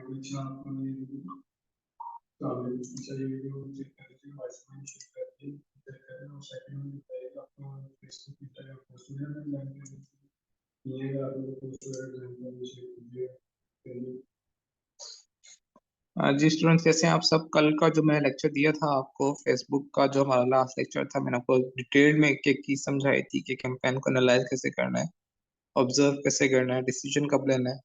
जी student, कैसे हैं आप सब। कल का जो मैंने लेक्चर दिया था आपको, फेसबुक का जो हमारा लास्ट लेक्चर था, मैंने आपको डिटेल में एक एक की समझाई थी कि कैंपेन को एनालाइज कैसे करना है, ऑब्जर्व कैसे करना है, डिसीजन कब लेना है,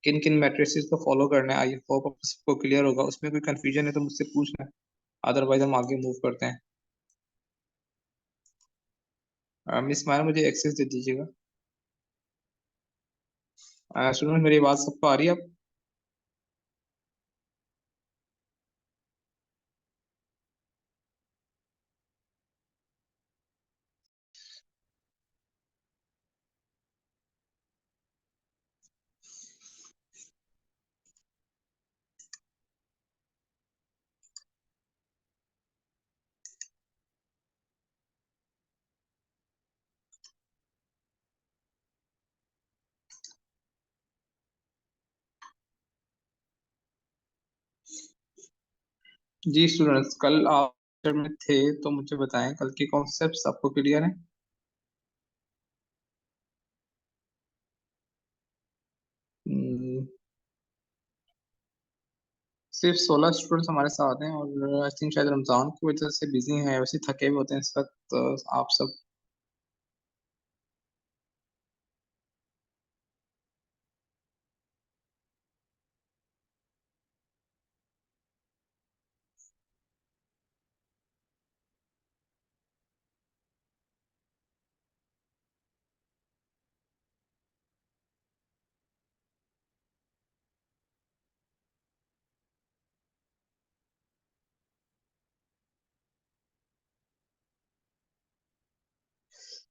किन किन मैट्रिसेस को फॉलो करना है। आई होप आप सबको क्लियर होगा। उसमें कोई कंफ्यूजन है तो मुझसे पूछना है, अदरवाइज हम आगे मूव करते हैं। मिस माया, मुझे एक्सेस दे दीजिएगा। स्टूडेंट, मेरी आवाज़ सबको आ रही है? जी स्टूडेंट्स, कल आप lecture में थे तो मुझे बताएं कल के कॉन्सेप्ट्स आपको क्लियर हैं? हम्म, सिर्फ 16 स्टूडेंट्स हमारे साथ हैं और आई थिंक शायद रमजान की वजह से बिजी हैं, वैसे थके हुए होते हैं इस वक्त आप सब।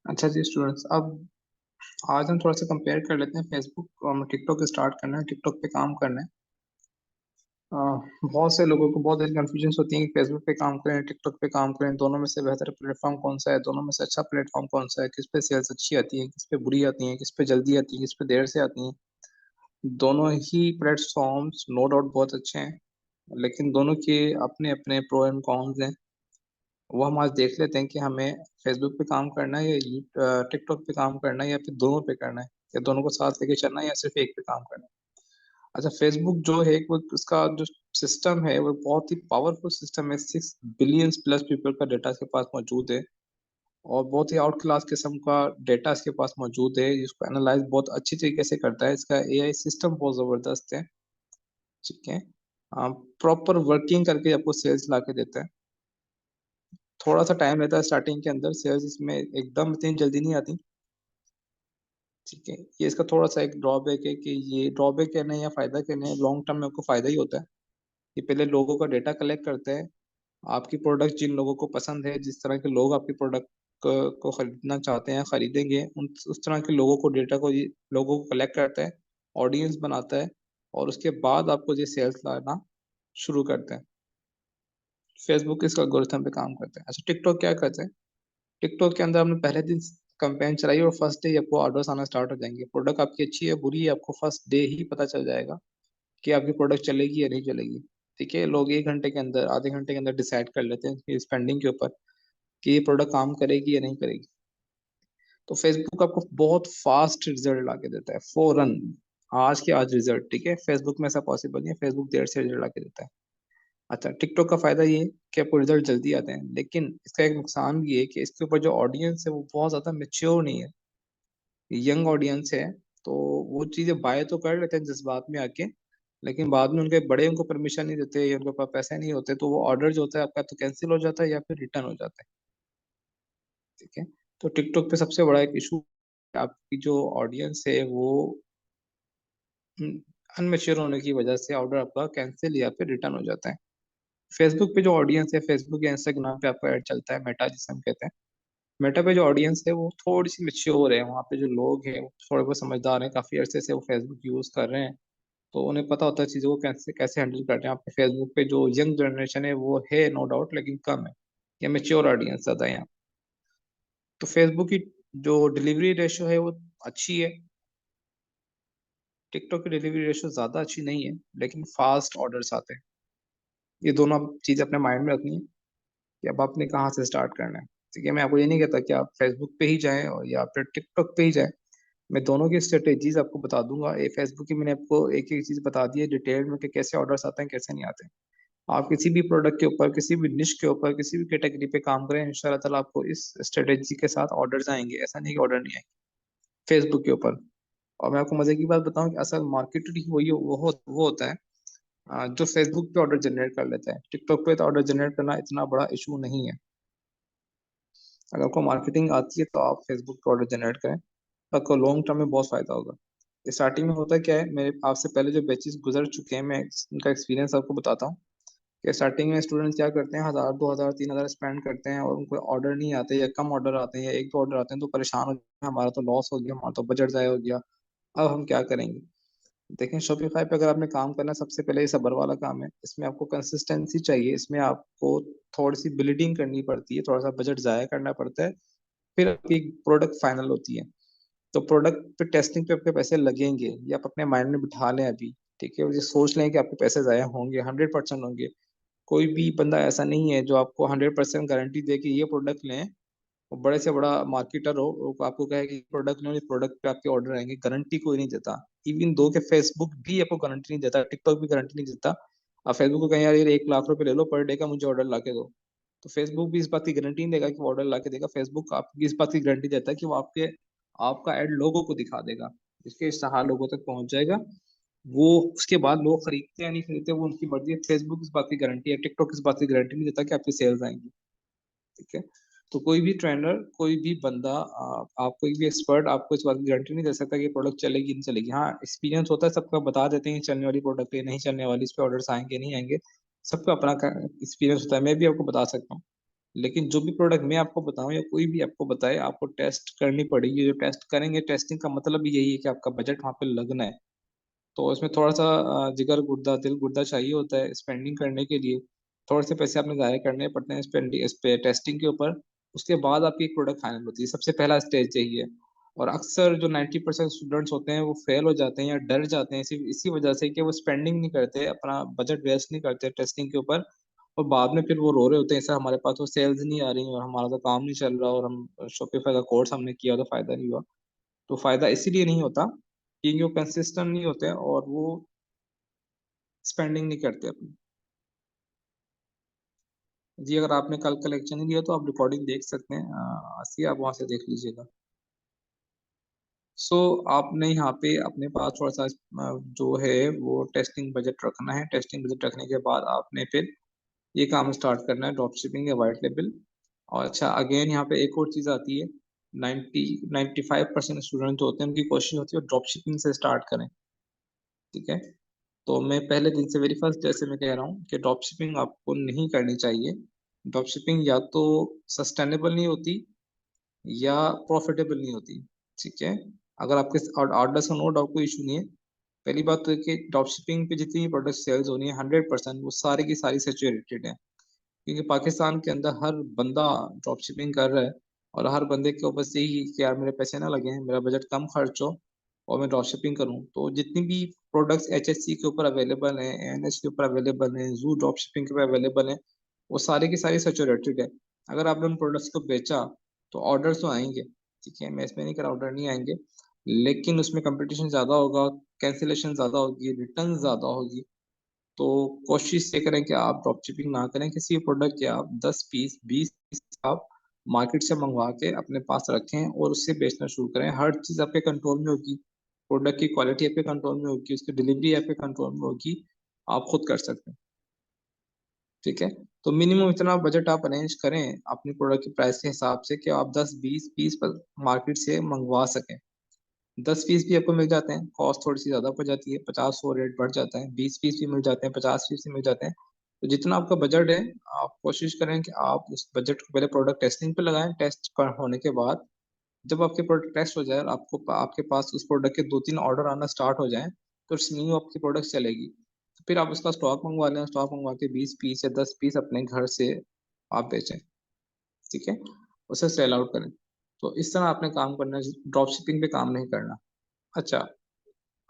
अच्छा जी स्टूडेंट्स, अब आज हम थोड़ा सा कंपेयर कर लेते हैं। फेसबुक और टिकटॉक स्टार्ट करना है, टिकटॉक पे काम करना है। अ, बहुत से लोगों को बहुत सारी कन्फ्यूजन होती है कि फेसबुक पे काम करें, टिकटॉक पे काम करें, दोनों में से बेहतर प्लेटफॉर्म कौन सा है, दोनों में से अच्छा प्लेटफॉर्म कौन सा है, किस पे सेल्स अच्छी आती है, किस पे बुरी आती है, किस पे जल्दी आती है, किस पे देर से आती है। दोनों ही प्लेटफॉर्म्स नो डाउट बहुत अच्छे हैं, लेकिन दोनों के अपने अपने प्रो एंड कॉन्स हैं। वो हम आज देख लेते हैं कि हमें फेसबुक पे काम करना है या टिकटॉक पे काम करना है, या फिर दोनों पे करना है, या दोनों को साथ लेके चलना है, या सिर्फ एक पे काम करना है। अच्छा, फेसबुक जो है वो उसका जो सिस्टम है वो बहुत ही पावरफुल सिस्टम है। 6 बिलियन प्लस पीपल का डेटा इसके पास मौजूद है, और बहुत ही आउट क्लास किस्म का डेटा इसके पास मौजूद है, जिसको एनालाइज बहुत अच्छी तरीके से करता है। इसका एआई सिस्टम बहुत जबरदस्त है। ठीक है, प्रॉपर वर्किंग करके आपको सेल्स ला के देता है। थोड़ा सा टाइम लेता है स्टार्टिंग के अंदर, सेल्स इसमें एकदम इतनी जल्दी नहीं आती। ठीक है, ये इसका थोड़ा सा एक ड्रॉबैक है कि ये ड्रॉबैक कहने या फायदा कहने, लॉन्ग टर्म में आपको फायदा ही होता है। ये पहले लोगों का डेटा कलेक्ट करते हैं, आपकी प्रोडक्ट जिन लोगों को पसंद है, जिस तरह के लोग आपकी प्रोडक्ट को खरीदना चाहते हैं, खरीदेंगे, उस तरह के लोगों को डेटा को ये लोगों को कलेक्ट करता है, ऑडियंस बनाता है, और उसके बाद आपको ये सेल्स लाना शुरू करते हैं। फेसबुक इस एल्गोरिथम पे काम करते हैं। अच्छा, टिकटॉक क्या करते हैं? टिकटॉक के अंदर आपने पहले दिन कैंपेन चलाई और फर्स्ट डे आपको ऑर्डर्स आना स्टार्ट हो जाएंगे। प्रोडक्ट आपकी अच्छी है बुरी है, आपको फर्स्ट डे ही पता चल जाएगा कि आपकी प्रोडक्ट चलेगी या नहीं चलेगी। ठीक है, लोग 1 घंटे के अंदर, आधे घंटे के अंदर डिसाइड कर लेते हैं कि स्पेंडिंग के ऊपर कि ये प्रोडक्ट काम करेगी या नहीं करेगी। तो फेसबुक आपको बहुत फास्ट रिजल्ट ला के देता है, फौरन, आज के आज रिजल्ट। ठीक है, फेसबुक में ऐसा पॉसिबल नहीं है, फेसबुक देर से रिजल्ट ला के देता है। अच्छा, टिकटॉक का फायदा ये है कि आपको रिजल्ट जल्दी आते हैं, लेकिन इसका एक नुकसान भी है कि इसके ऊपर जो ऑडियंस है वो बहुत ज्यादा मेच्योर नहीं है, यंग ऑडियंस है। तो वो चीजें बाय तो कर लेते हैं जज्बात में आके, लेकिन बाद में उनके बड़े उनको परमिशन नहीं देते या उनके पास पैसे नहीं होते, तो वो ऑर्डर जो होता है आपका तो कैंसिल हो जाता है या फिर रिटर्न हो जाता है। ठीक है, तो टिकटॉक पे सबसे बड़ा एक इशू, आपकी जो ऑडियंस है वो अनमेच्योर होने की वजह से ऑर्डर आपका कैंसिल या फिर रिटर्न हो जाता है। फेसबुक पे जो ऑडियंस है, फेसबुक या इंस्टाग्राम पे आपका ऐड चलता है, मेटा जिसे हम कहते हैं, मेटा पे जो ऑडियंस है वो थोड़ी सी मेच्योर है। वहाँ पे जो लोग हैं वो थोड़े बहुत समझदार हैं, काफी अरसे से वो फेसबुक यूज कर रहे हैं, तो उन्हें पता होता है चीज़ों को कैसे कैसे हैंडल करते हैं। आपके फेसबुक पे जो यंग जनरेशन है वो है नो डाउट, लेकिन कम है, या मेच्योर ऑडियंस ज़्यादा है यहाँ। तो फेसबुक की जो डिलीवरी रेशियो है वो अच्छी है। टिकटॉक की डिलीवरी रेशो ज़्यादा अच्छी नहीं है, लेकिन फास्ट ऑर्डर्स आते हैं। ये दोनों चीज़ें अपने माइंड में रखनी है कि अब आपने कहाँ से स्टार्ट करना है। ठीक है, मैं आपको ये नहीं कहता कि आप फेसबुक पे ही जाएं और या फिर टिकटॉक पे ही जाएं। मैं दोनों की स्ट्रेटेजीज आपको बता दूंगा। ये फेसबुक की मैंने आपको एक एक चीज़ बता दी है डिटेल में कि कैसे ऑर्डर्स आते हैं कैसे नहीं आते हैं। आप किसी भी प्रोडक्ट के ऊपर, किसी भी निश के ऊपर, किसी भी कैटेगरी पे काम करें, इंशाल्लाह ताला आपको इस स्ट्रेटेजी के साथ ऑर्डर्स आएंगे। ऐसा नहीं कि ऑर्डर नहीं आएंगे फेसबुक के ऊपर। और मैं आपको मजे की बात बताऊं कि असल मार्केटर ही वो होता है जो फेसबुक पे ऑर्डर जनरेट कर लेता है। टिकटॉक पे तो ऑर्डर जनरेट करना इतना बड़ा इशू नहीं है। अगर आपको मार्केटिंग आती है तो आप फेसबुक पे ऑर्डर जनरेट करें, तो आपको लॉन्ग टर्म में बहुत फायदा होगा। स्टार्टिंग में होता क्या है, मेरे आपसे पहले जो बैचेस गुजर चुके हैं, मैं उनका एक्सपीरियंस आपको बताता हूँ कि स्टार्टिंग में स्टूडेंट्स क्या करते हैं, 1000 2000 3000 स्पेंड करते हैं और उनको ऑर्डर नहीं आते या कम ऑर्डर आते हैं या एक दो ऑर्डर आते हैं तो परेशान हो जाते हैं, हमारा तो लॉस हो गया, हमारा तो बजट ज़ाया हो गया, अब हम क्या करेंगे। देखें, शॉपिफाई पे अगर आपने काम करना है, सबसे पहले ये सब्र वाला काम है। इसमें आपको कंसिस्टेंसी चाहिए, इसमें आपको थोड़ी सी बिल्डिंग करनी पड़ती है, थोड़ा सा बजट ज़ाया करना पड़ता है, फिर आपकी प्रोडक्ट फाइनल होती है। तो प्रोडक्ट पे टेस्टिंग पे आपके पैसे लगेंगे, ये आप अपने माइंड में बिठा लें अभी। ठीक है, और ये सोच लें कि आपके पैसे ज़ाया होंगे, 100% होंगे। कोई भी बंदा ऐसा नहीं है जो आपको 100% गारंटी दे कि ये प्रोडक्ट लें, वो बड़े से बड़ा मार्केटर हो, वो आपको कहे कि प्रोडक्ट लो, प्रोडक्ट पे आपके ऑर्डर आएंगे, गारंटी कोई नहीं देता। इवन दो के फेसबुक भी आपको गारंटी नहीं देता, टिकटॉक भी गारंटी नहीं देता। आप फेसबुक को कहें यार ये 1 लाख रुपए ले लो पर डे का, मुझे ऑर्डर ला के दो, तो फेसबुक भी इस बात की गारंटी नहीं देगा कि वो ऑर्डर ला के देगा। फेसबुक आपकी इस बात की गारंटी देता है कि वो आपका एड लोगों को दिखा देगा, जिसके इश्तहार लोगों तक पहुंच जाएगा। वो उसके बाद लोग खरीदते हैं नहीं खरीदते वो उनकी मर्जी है। फेसबुक इस बात की गारंटी है, टिकटॉक इस बात की गारंटी नहीं देता कि आपकी सेल्स आएंगी। ठीक है, तो कोई भी ट्रेनर, कोई भी बंदा, आप कोई भी एक्सपर्ट आपको इस बात की गारंटी नहीं दे सकता कि प्रोडक्ट चलेगी नहीं चलेगी। हाँ, एक्सपीरियंस होता है सबका, बता देते हैं चलने वाली प्रोडक्ट है नहीं चलने वाली, इस पे ऑर्डर्स आएंगे नहीं आएंगे, सबका अपना एक्सपीरियंस होता है। मैं भी आपको बता सकता हूँ, लेकिन जो भी प्रोडक्ट मैं आपको बताऊं या कोई भी आपको बताए, आपको टेस्ट करनी पड़ेगी। जो टेस्ट करेंगे, टेस्टिंग का मतलब भी यही है कि आपका बजट वहाँ पे लगना है। तो इसमें थोड़ा सा जिगर गुर्दा दिल गुर्दा चाहिए होता है स्पेंडिंग करने के लिए। थोड़े से पैसे आपने ज़ाया करने पड़ते हैं स्पेंडिंग इस पे टेस्टिंग के ऊपर। उसके बाद आपकी एक प्रोडक्ट फाइनल होती है, सबसे पहला स्टेज यही है। और अक्सर जो 90% स्टूडेंट्स होते हैं वो फेल हो जाते हैं या डर जाते हैं सिर्फ इसी वजह से कि वो स्पेंडिंग नहीं करते, अपना बजट वेस्ट नहीं करते टेस्टिंग के ऊपर। और बाद में फिर वो रो रहे होते हैं, सर हमारे पास तो सेल्स नहीं आ रही और हमारा तो काम नहीं चल रहा और हम शॉपिफाई का कोर्स हमने किया तो फायदा नहीं हुआ। तो फायदा इसीलिए नहीं होता क्योंकि वो कंसिस्टेंट नहीं होते और वो स्पेंडिंग नहीं करते अपनी। जी, अगर आपने कल का लेक्चर नहीं लिया तो आप रिकॉर्डिंग देख सकते हैं, आसिए आप वहाँ से देख लीजिएगा। सो आपने यहाँ पे अपने पास थोड़ा सा जो है वो टेस्टिंग बजट रखना है। टेस्टिंग बजट रखने के बाद आपने फिर ये काम स्टार्ट करना है, ड्रॉप शिपिंग या वाइट लेबल। और अच्छा, अगेन यहाँ पे एक और चीज़ आती है। 95% स्टूडेंट जो होते हैं उनकी कोशिश होती है ड्रॉप शिपिंग से स्टार्ट करें। ठीक है, तो मैं पहले दिन से वेरी फर्स्ट डे से मैं कह रहा हूँ कि ड्रॉप शिपिंग आपको नहीं करनी चाहिए। ड्रॉप शिपिंग या तो सस्टेनेबल नहीं होती या प्रॉफिटेबल नहीं होती। ठीक है, अगर आपके ऑर्डर्स का नो डाउट कोई इशू नहीं है। पहली बात तो है कि ड्रॉप शिपिंग पे जितनी प्रोडक्ट सेल्स होनी है 100% वो सारी की सारी सेचुरेटेड है, क्योंकि पाकिस्तान के अंदर हर बंदा ड्रॉप शिपिंग कर रहा है। और हर बंदे के ऊपर से ही कि यार मेरे पैसे ना लगे, मेरा बजट कम खर्च हो और मैं ड्रॉप शिपिंग करूँ। तो जितनी भी प्रोडक्ट्स एचएससी के ऊपर अवेलेबल हैं, एएनएस के ऊपर अवेलेबल हैं, जू ड्रॉप शिपिंग के ऊपर अवेलेबल हैं, वो सारी की सारी सेचुरेटेड है। अगर आपने उन प्रोडक्ट्स को बेचा तो ऑर्डर तो आएंगे। ठीक है, मैं इसमें नहीं कर रहा ऑर्डर नहीं आएंगे, लेकिन उसमें कंपटीशन ज़्यादा होगा, कैंसिलेशन ज़्यादा होगी, रिटर्न ज़्यादा होगी। तो कोशिश ये करें कि आप ड्रॉप शिपिंग ना करें। किसी भी प्रोडक्ट के आप 10 पीस 20 पीस आप मार्केट से मंगवा के अपने पास रखें और उससे बेचना शुरू करें। हर चीज़ आपके कंट्रोल में होगी, प्रोडक्ट की क्वालिटी आपके कंट्रोल में होगी, उसकी डिलीवरी आपके कंट्रोल में होगी, आप खुद कर सकते हैं। ठीक है, तो मिनिमम इतना बजट आप अरेंज करें अपनी प्रोडक्ट की प्राइस के हिसाब से कि आप 10 20 पीस पर मार्केट से मंगवा सकें। 10 पीस भी आपको मिल जाते हैं, कॉस्ट थोड़ी सी ज़्यादा पड़ जाती है, 50 100 रेट बढ़ जाता है। 20 पीस भी मिल जाते हैं, 50 पीस भी मिल जाते हैं। तो जितना आपका बजट है, आप कोशिश करें कि आप उस बजट को पहले प्रोडक्ट टेस्टिंग पे लगाएं। टेस्ट कर होने के बाद जब आपके प्रोडक्ट टेस्ट हो जाए और आपको आपके पास उस प्रोडक्ट के 2 3 ऑर्डर आना स्टार्ट हो जाए, तो न्यू आपकी प्रोडक्ट चलेगी। तो फिर आप उसका स्टॉक मंगवा लें, स्टॉक मंगवा के 20 पीस या 10 पीस अपने घर से आप बेचें। ठीक है, उसे सेल आउट करें। तो इस तरह आपने काम करना है, ड्रॉप शिपिंग पे काम नहीं करना। अच्छा,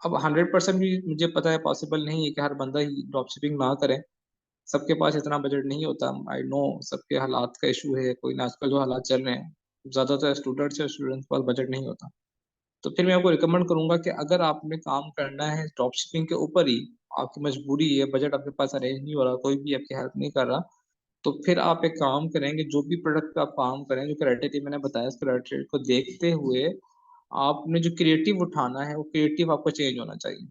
अब 100% भी मुझे पता है पॉसिबल नहीं है कि हर बंदा ही ड्रॉप शिपिंग ना करे। सबके पास इतना बजट नहीं होता। आई नो सबके हालात का इशू है, कोई ना आजकल जो हालात चल रहे हैं, ज्यादातर स्टूडेंट्स के पास बजट नहीं होता। तो फिर मैं आपको रिकमेंड करूंगा कि अगर आपने काम करना है ड्रॉप शिपिंग के ऊपर ही, आपकी मजबूरी है, बजट आपके पास अरेंज नहीं हो रहा, कोई भी आपकी हेल्प नहीं कर रहा, तो फिर आप एक काम करेंगे, जो भी प्रोडक्ट पे आप काम करें, जो क्राइटेरिया मैंने बताया, उस क्राइटेरिया को देखते हुए आपने जो क्रिएटिव उठाना है वो क्रिएटिव आपको चेंज होना चाहिए।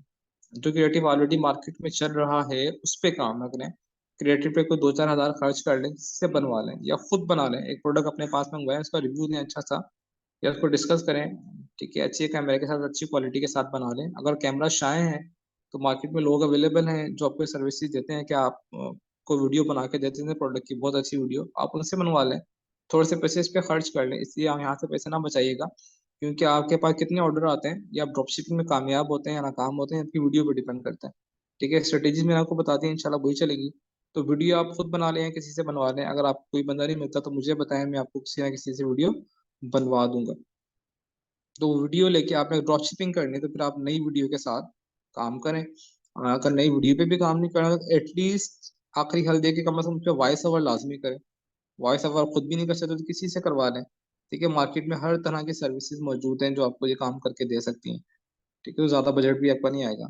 जो क्रिएटिव ऑलरेडी मार्केट में चल रहा है उस पे काम ना करें। क्रिएटिव पे कोई 2-4 हज़ार खर्च कर लें, इससे बनवा लें या खुद बना लें। एक प्रोडक्ट अपने पास मंगवाएं, उसका रिव्यू दें अच्छा सा, या उसको डिस्कस करें, ठीक है, अच्छे कैमरे के साथ, अच्छी क्वालिटी के साथ बना लें। अगर कैमरा शाये है तो मार्केट में लोग अवेलेबल हैं जो आपको सर्विसेज देते हैं कि आप को वीडियो बना के देते हैं प्रोडक्ट की, बहुत अच्छी वीडियो, आप उनसे बनवा लें। थोड़े से पैसे इस पे खर्च कर लें, इसलिए आप यहाँ से पैसे ना बचाइएगा, क्योंकि आपके पास कितने ऑर्डर आते हैं, या आप ड्रॉप शिपिंग में कामयाब होते हैं या नाकाम होते हैं, आपकी वीडियो पे डिपेंड करता है। ठीक है, स्ट्रेटेजीज मैंने आपको बता दी हैं, इंशाल्लाह वही चलेगी। तो वीडियो आप खुद बना लें या किसी से बनवा लें। अगर आपको कोई बंदा नहीं मिलता तो मुझे बताएं, मैं आपको किसी ना किसी से वीडियो बनवा दूंगा। तो वीडियो लेके आपने ड्रॉप शिपिंग करनी है तो फिर आप नई वीडियो के साथ काम करें। अगर नई वीडियो पे भी काम नहीं करना तो एटलीस्ट आखिरी हल दे के कम से कम उस पर वॉइस ओवर लाजमी करें। वॉइस ओवर खुद भी नहीं कर सकते तो किसी से करवा लें। ठीक है, मार्केट में हर तरह की सर्विसेज मौजूद हैं जो आपको ये काम करके दे सकती हैं। ठीक है, तो ज़्यादा बजट भी आपका नहीं आएगा।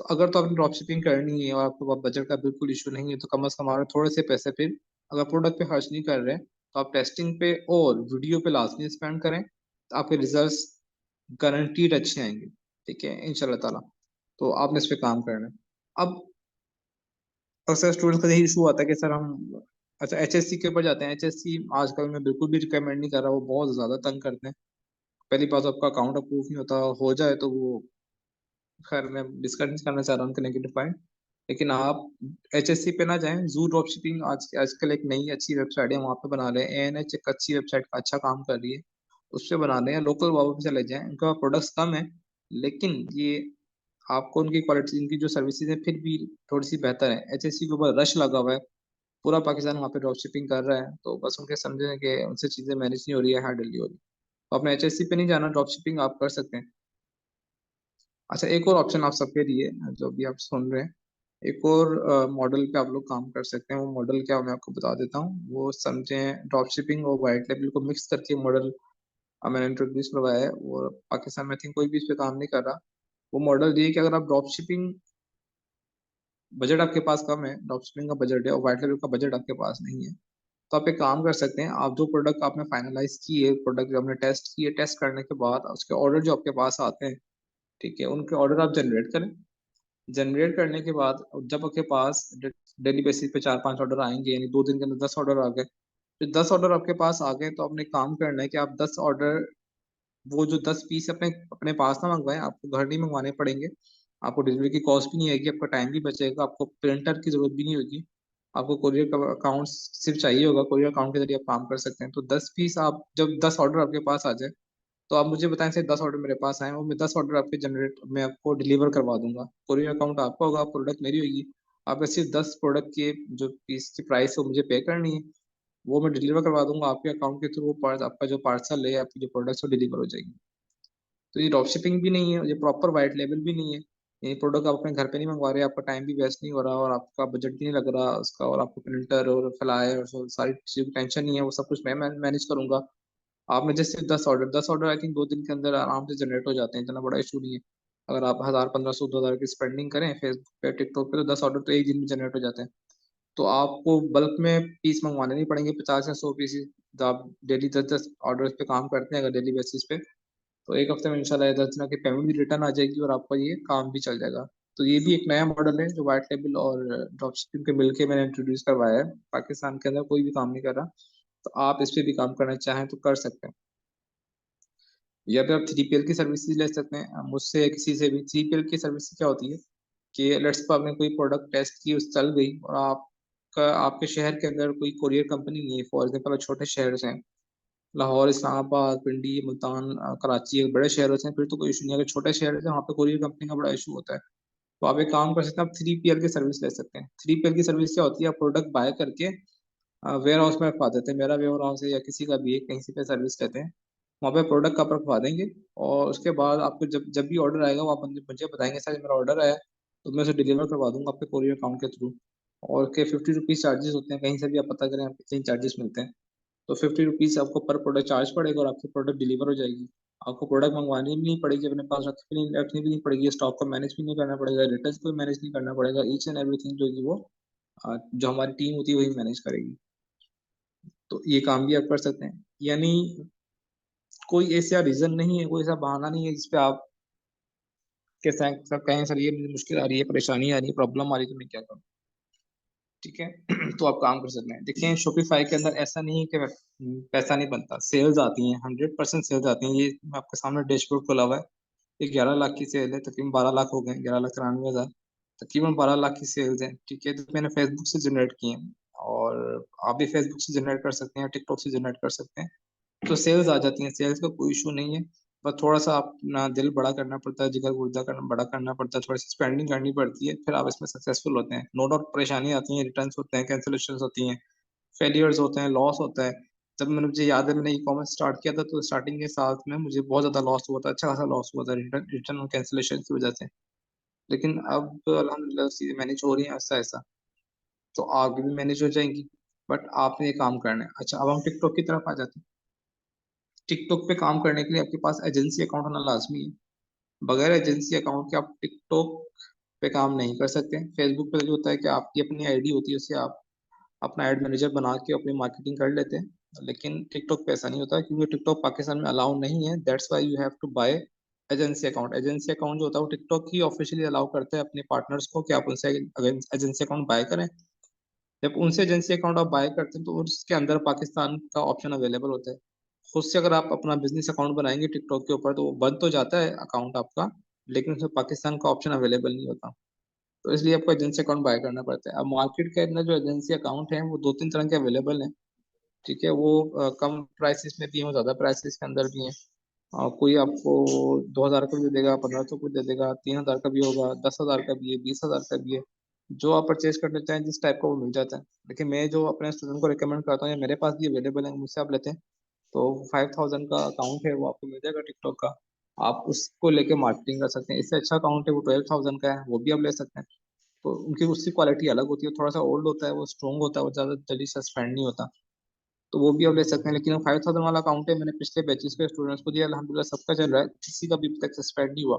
तो अगर तो आपने ड्रॉप शिपिंग करनी है और आपको बजट का बिल्कुल इशू नहीं है, तो कम से कम आप थोड़े से पैसे फिर, अगर प्रोडक्ट पे खर्च नहीं कर रहे हैं, तो आप टेस्टिंग पे और वीडियो पे लाजमी स्पेंड करें, तो आपके रिजल्ट्स गारंटीड अच्छे आएंगे। ठीक है, इंशाल्लाह ताला। तो आपने इस पे काम करना है। अब अक्सर स्टूडेंट्स का यही इशू आता है कि सर हम, अच्छा एचएससी के ऊपर जाते हैं। एचएससी आजकल मैं बिल्कुल भी रिकमेंड नहीं कर रहा, वो बहुत ज्यादा तंग करते हैं। पहली बात तो आपका अकाउंट अप्रूव नहीं होता, हो जाए तो वो, खैर मैं डिस्कस नहीं करना चाह रहा हूँ उनके नेगेटिव पॉइंट। लेकिन आप एचएससी पे ना जाएं, जू ड्रॉप शिपिंग आजकल एक नई अच्छी वेबसाइट है, वहाँ पे बना लें। एएनएच एक अच्छी वेबसाइट का अच्छा काम कर रही है, उस पे बना लें, या लोकल वालों पे चले जाएं। उनका प्रोडक्ट्स कम है, लेकिन ये आपको उनकी क्वालिटी, इनकी जो सर्विसेज है फिर भी थोड़ी सी बेहतर है। एचएससी के ऊपर रश लगा हुआ है, पूरा पाकिस्तान वहाँ पे ड्रॉप शिपिंग कर रहा है, तो बस उनके समझे कि उनसे चीज़ें मैनेज नहीं हो रही है, हार्ड डली हो रही है। तो अपने एचएससी पे नहीं जाना, ड्रॉप शिपिंग आप कर सकते हैं। अच्छा, एक और ऑप्शन आप सबके लिए, जो भी आप सुन रहे हैं, एक और मॉडल पे आप लोग काम कर सकते हैं। वो मॉडल क्या मैं आपको बता देता हूँ। वो समझें ड्रॉप शिपिंग और वाइट लेबल को मिक्स करके मॉडल मैंने इंट्रोड्यूस करवाया है, और पाकिस्तान में थिंक कोई भी इस पे काम नहीं कर रहा। वो मॉडल ये है कि अगर आप ड्रॉप शिपिंग, बजट आपके पास कम है, ड्रॉप शिपिंग का बजट है और वाइट लेबल का बजट आपके पास नहीं है, तो आप एक काम कर सकते हैं। आप जो प्रोडक्ट आपने फाइनलाइज किए, प्रोडक्ट जो आपने टेस्ट किए, टेस्ट करने के बाद उसके ऑर्डर जो आपके पास आते हैं, ठीक है, उनके ऑर्डर आप जनरेट करें। जनरेट करने के बाद जब आपके पास डेली बेसिस पे 4-5 ऑर्डर आएंगे, यानी 2 दिन के अंदर 10 ऑर्डर आ गए, तो 10 ऑर्डर आपके पास आ गए, तो आपने काम करना है कि आप 10 ऑर्डर, वो जो 10 पीस अपने अपने पास ना मंगवाएं, आपको घर नहीं मंगवाने पड़ेंगे। आपको डिलीवरी की कॉस्ट भी नहीं आएगी, आपका टाइम भी बचेगा, आपको प्रिंटर की जरूरत भी नहीं होगी। आपको कोरियर का अकाउंट सिर्फ चाहिए होगा, कोरियर अकाउंट के जरिए आप काम कर सकते हैं। तो 10 पीस, आप जब 10 ऑर्डर आपके पास आ जाए, तो आप मुझे बताएं से 10 ऑर्डर मेरे पास आए, और मैं 10 ऑर्डर आपके जनरेट, मैं आपको डिलीवर करवा दूंगा। कोरियर अकाउंट आपका होगा, प्रोडक्ट मेरी होगी। आपको सिर्फ 10 प्रोडक्ट के जो पीस की प्राइस है वो मुझे पे करनी है, वो मैं डिलीवर करवा दूंगा आपके अकाउंट के थ्रू। आपका जो पार्सल है, आपकी जो प्रोडक्ट्स, वो डिलीवर हो जाएगी। तो ये ड्रॉप शिपिंग भी नहीं है, ये प्रॉपर वाइट लेबल भी नहीं है। ये प्रोडक्ट आप अपने घर पे नहीं मंगवा रहे, आपका टाइम भी वेस्ट नहीं हो रहा और आपका बजट भी नहीं लग रहा उसका, और आपको प्रिंटर और फ्लायर और सारी चीज़ों की टेंशन नहीं है, वो सब कुछ मैं मैनेज करूंगा। आपने जैसे 10 ऑर्डर आई थिंक 2 दिन के अंदर आराम से जनरेट हो जाते हैं, इतना बड़ा इशू नहीं है। अगर आप 1,000, 1,500, 2,000 की स्पेंडिंग करें फेसबुक पे, टिकटॉक पे, तो 10 ऑर्डर तो एक दिन में जनरेट हो जाते हैं। तो आपको बल्क में पीस मंगवाने नहीं पड़ेंगे, 50 या 100 पीस। आप डेली 10-10 ऑर्डर पे काम करते हैं अगर डेली बेसिस पे, तो एक हफ्ते में इंशाल्लाह 10 दिन की पेमेंट भी रिटर्न आ जाएगी और आपका ये काम भी चल जाएगा। तो ये भी एक नया मॉडल है जो व्हाइट लेबल और ड्रॉप शिपिंग के मिलके मैंने इंट्रोड्यूस करवाया है। पाकिस्तान के अंदर कोई भी काम नहीं कर रहा, तो आप इस पे भी काम करना चाहें तो कर सकते हैं। या फिर आप 3PL की सर्विसेज ले सकते हैं मुझसे या किसी से भी। 3PL की सर्विस क्या होती है कि लेट्स सपोज आपने कोई प्रोडक्ट टेस्ट की, उस चल गई, और आपका, आपके शहर के अंदर कोई कोरियर कंपनी नहीं है, फॉर एग्जाम्पल छोटे शहर हैं, लाहौर, इस्लामाबाद, पिंडी, मुल्तान, कराची, एक बड़े शहर होते हैं फिर तो कोई इशू नहीं है। अगर छोटे शहर है वहाँ पे कोरियर कंपनी का बड़ा इशू होता है, तो आप एक काम कर सकते हैं, आप 3PL की सर्विस ले सकते हैं। 3PL की सर्विस क्या होती है, आप प्रोडक्ट बाय करके वेयर हाउस में रखवा देते हैं। मेरा वेयर हाउस है या किसी का भी है, कहीं से पे सर्विस लेते हैं, वहाँ पे प्रोडक्ट का आप रखवा देंगे, और उसके बाद आपको जब जब भी ऑर्डर आएगा वो आप मुझे बताएंगे सर मेरा ऑर्डर आया है, तो मैं उसे डिलीवर करवा दूंगा आपके कोरियर अकाउंट के थ्रू। और के 50 रुपीज़ चार्जेस होते हैं, कहीं से भी आप पता करें आपके कितने चार्जेस मिलते हैं। तो 50 रुपीज़ आपको पर प्रोडक्ट चार्ज पड़ेगा, और आपकी प्रोडक्ट डिलीवर हो जाएगी। आपको प्रोडक्ट मंगवानी भी नहीं पड़ेगी, अपने पास रखनी भी नहीं पड़ेगी, स्टॉक को मैनेज भी नहीं करना पड़ेगा, रिटर्न को मैनेज नहीं करना पड़ेगा। ईच एंड एवरीथिंग जो कि वो जो हमारी टीम होती है वही मैनेज करेगी। तो ये काम भी आप कर सकते हैं। यानी कोई ऐसा रीजन नहीं है, कोई ऐसा बहाना नहीं है जिसपे आप के सर कहें सर ये मुझे मुश्किल आ रही है, परेशानी आ रही है, प्रॉब्लम आ रही है, तो मैं क्या करूँ। ठीक है। तो आप काम कर सकते हैं। देखिए शॉपिफाई के अंदर ऐसा नहीं है कि पैसा नहीं बनता, सेल्स आती हैं, 100% सेल्स आती हैं। ये मैं आपके सामने डैशबोर्ड खुला हुआ है। ये 11 लाख की सेल है, तकरीबन 12 लाख हो गए, 11,93,000, तकरीबन 12 लाख की सेल्स है। ठीक है, तो मैंने फेसबुक से जनरेट की है, और आप भी फेसबुक से जनरेट कर सकते हैं, टिकटॉक से जनरेट कर सकते हैं। तो सेल्स आ जाती हैं, सेल्स का कोई इशू नहीं है। बस थोड़ा सा अपना दिल बड़ा करना पड़ता है, जिगर गुर्दा करना बड़ा करना पड़ता है, थोड़ी सी स्पेंडिंग करनी पड़ती है, फिर आप इसमें सक्सेसफुल होते हैं। नो डाउट परेशानी आती है, रिटर्न्स होते हैं, कैंसिलेशन होती हैं, फेलियर्स होते हैं, लॉस होता है। जब मैंने मुझे याद है मैंने ई कॉमर्स स्टार्ट किया था, तो स्टार्टिंग के साथ में मुझे बहुत ज्यादा लॉस हुआ था, अच्छा खासा लॉस हुआ था रिटर्न रिटर्न और कैंसिलेशन की वजह से। लेकिन अब अल्हम्दुलिल्लाह चीजें मैनेज हो रही हैं ऐसा ऐसा, तो आगे भी मैनेज हो जाएंगी। बट आपने ये काम करना है। अच्छा, अब हम टिकटॉक की तरफ आ जाते हैं। टिकटॉक पे काम करने के लिए आपके पास एजेंसी अकाउंट होना लाजमी है। बगैर एजेंसी अकाउंट के आप टिकटॉक पे काम नहीं कर सकते। फेसबुक पे जो होता है कि आपकी अपनी आईडी होती है, उससे आप अपना एड मैनेजर बना के अपनी मार्केटिंग कर लेते हैं। लेकिन टिकटॉक पे ऐसा नहीं होता, क्योंकि टिकटॉक पाकिस्तान में अलाउ नहीं है। That's why you have to buy agency account. Agency account जो होता है वो टिकटॉक ही ऑफिशियली अलाउ करता है अपने पार्टनर्स को कि आप उनसे एजेंसी अकाउंट बाय करें। जब उनसे एजेंसी अकाउंट आप बाय करते हैं तो उसके अंदर पाकिस्तान का ऑप्शन अवेलेबल होता है। खुद से अगर आप अपना बिजनेस अकाउंट बनाएंगे टिकटॉक के ऊपर, तो वो बंद तो जाता है अकाउंट आपका, लेकिन उसमें पाकिस्तान का ऑप्शन अवेलेबल नहीं होता। तो इसलिए आपको एजेंसी अकाउंट बाय करना पड़ता है। अब मार्केट के अंदर जो एजेंसी अकाउंट है वो दो तीन तरह के अवेलेबल हैं। ठीक है, वो कम प्राइसेस में भी हैं, वो ज़्यादा प्राइसेस के अंदर भी हैं। कोई आपको 2,000 का भी दे देगा, 1,500 का भी दे देगा, 3,000 का भी होगा, 10,000 का भी है, 20,000 का भी है। जो आप परचेज करना चाहें जिस टाइप का वो मिल जाता है। लेकिन मैं जो अपने स्टूडेंट को रिकमेंड करता हूँ, या मेरे पास भी अवेलेबल है, मुझसे आप लेते हैं, तो 5,000 का अकाउंट है वो आपको मिल जाएगा टिकटॉक का। आप उसको लेके मार्केटिंग कर सकते हैं। इससे अच्छा अकाउंट है वो 12,000 का है, वो भी आप ले सकते हैं। तो उनकी उसकी क्वालिटी अलग होती है, थोड़ा सा ओल्ड होता है, वो स्ट्रॉन्ग होता है, वो ज़्यादा जल्दी सस्पेंड नहीं होता। तो वो भी आप ले सकते हैं। लेकिन 5,000 वाला अकाउंट है, मैंने पिछले बैचेस के स्टूडेंट्स को दिया, अल्हम्दुलिल्लाह सबका चल रहा है, किसी का भी अभी तक सस्पेंड नहीं हुआ।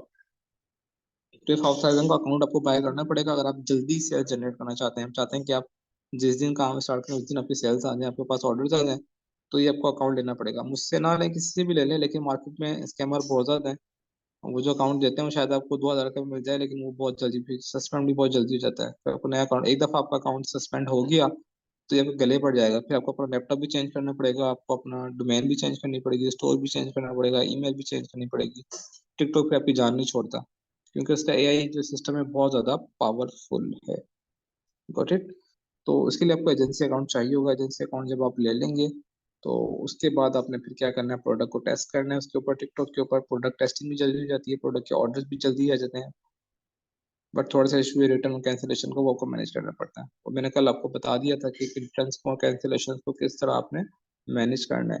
तो 5,000 का अकाउंट आपको बाय करना पड़ेगा अगर आप जल्दी सेल जनरेट करना चाहते हैं। हम चाहते हैं कि आप जिस दिन काम स्टार्ट करें उस दिन आपकी सेल्स आ जाए, आपके पास ऑर्डर्स आ जाए। तो ये आपको अकाउंट लेना पड़ेगा, मुझसे ना लें किसी से भी ले लें, लेकिन मार्केट में स्कैमर बहुत ज्यादा है। वो जो अकाउंट देते हैं वो शायद आपको 2,000 का भी मिल जाए, लेकिन वो बहुत जल्दी फिर सस्पेंड भी बहुत जल्दी हो जाता है। फिर आपको नया अकाउंट, एक दफा आपका अकाउंट सस्पेंड हो गया तो ये आपके गले पड़ जाएगा। फिर आपको अपना लैपटॉप भी चेंज करना पड़ेगा, आपको अपना डोमेन भी चेंज करनी पड़ेगी, स्टोर भी चेंज करना पड़ेगा, ईमेल भी चेंज करनी पड़ेगी। टिकटॉक पे आपकी जान नहीं छोड़ता, क्योंकि उसका एआई जो सिस्टम है बहुत ज्यादा पावरफुल है। Got it. तो उसके लिए आपको एजेंसी अकाउंट चाहिए होगा। एजेंसी अकाउंट जब आप ले लेंगे तो उसके बाद आपने फिर क्या करना है, प्रोडक्ट को टेस्ट करना है उसके ऊपर, टिकटॉक के ऊपर प्रोडक्ट टेस्टिंग भी जल्दी हो जाती है, प्रोडक्ट के ऑर्डर्स भी जल्दी आ जाते हैं। बट थोड़ा सा इशू है रिटर्न और कैंसिलेशन को, वो आपको मैनेज करना पड़ता है। और मैंने कल आपको बता दिया था कि रिटर्न को और कैंसिलेशन को किस तरह आपने मैनेज करना है।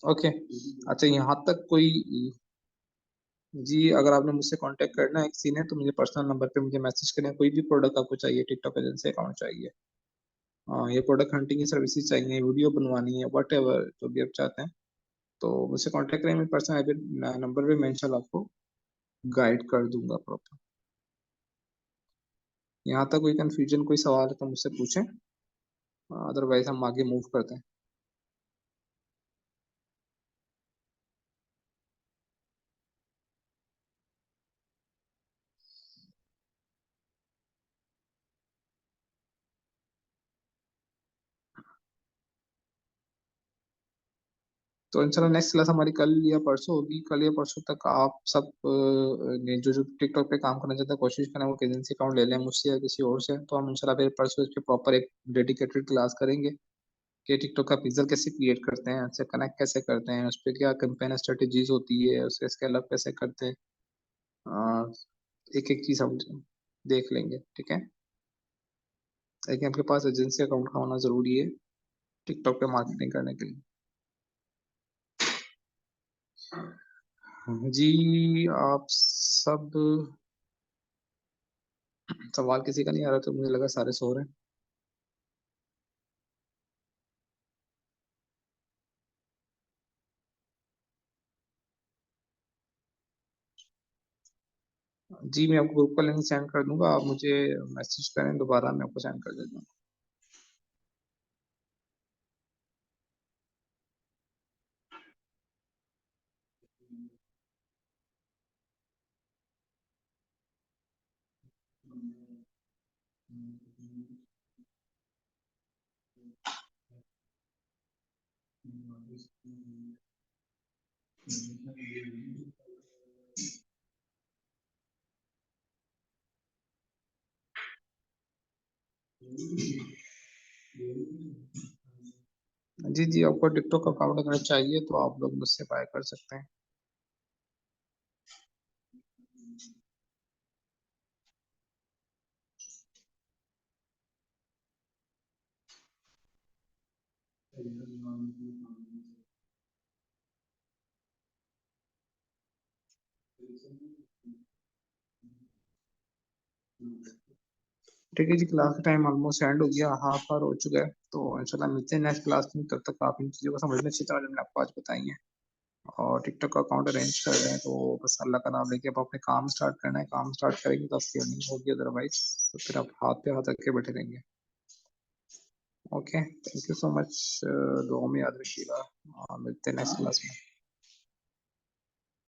ओके। अच्छा, यहाँ तक कोई जी, अगर आपने मुझसे कांटेक्ट करना है किसी ने, तो मुझे पर्सनल नंबर पे मुझे मैसेज करें। कोई भी प्रोडक्ट आपको चाहिए, टिकटॉक एजेंसी अकाउंट चाहिए, ये प्रोडक्ट हंटिंग की सर्विसेज चाहिए, वीडियो बनवानी है, वट एवर जो भी आप चाहते हैं, तो मुझसे कांटेक्ट करें। मैं पर्सनल नंबर पे मैं इंशाल्लाह आपको गाइड कर दूंगा प्रॉपर। यहाँ तक कोई कंफ्यूजन, कोई सवाल है तो मुझसे पूछें, अदरवाइज हम आगे मूव करते हैं। तो इंशाल्लाह नेक्स्ट क्लास हमारी कल या परसों होगी। कल या परसों तक आप सब ने जो जो टिकटॉक पे काम करना चाहते हैं, कोशिश करें वो एजेंसी अकाउंट ले लें मुझसे या किसी और से। तो हम इंशाल्लाह फिर परसों इस पे प्रॉपर एक डेडिकेटेड क्लास करेंगे कि टिकटॉक का पिक्सल कैसे क्रिएट करते हैं, उससे कनेक्ट कैसे करते हैं, उस पर क्या कैंपेन स्ट्रेटेजीज होती है, उससे स्केल अप कैसे करते हैं। एक एक चीज हम देख लेंगे, ठीक है। लेकिन आपके पास एजेंसी अकाउंट का होना जरूरी है टिकटॉक पे मार्केटिंग करने के लिए। जी, आप सब सवाल किसी का नहीं आ रहा तो मुझे लगा सारे सो रहे हैं। जी, मैं आपको ग्रुप का लिंक सेंड कर दूंगा, आप मुझे मैसेज करें दोबारा, मैं आपको सेंड कर देता हूँ। जी जी, आपको टिकटॉक अकाउंट अगर चाहिए तो आप लोग मुझसे बाय कर सकते हैं। ठीक है जी, क्लास का टाइम ऑलमोस्ट एंड हो गया, हाफ आवर हो चुका है, तो इंशाल्लाह मिलते हैं नेक्स्ट क्लास में। तब तक आप इन चीज़ों को समझने अच्छी तरह जो मैंने आपको आज बताई है, और टिकटॉक का अकाउंट अरेंज कर रहे हैं तो बस अल्लाह का नाम लेके आप अपने काम स्टार्ट करना है। काम स्टार्ट करेंगे तो आपकी अर्निंग होगी, अदरवाइज तो फिर आप हाथ पे हाथ रख के बैठे रहेंगे। Okay, thank you so much. दुआ में याद रखिएगा, मिलते हैं नेक्स्ट क्लास में।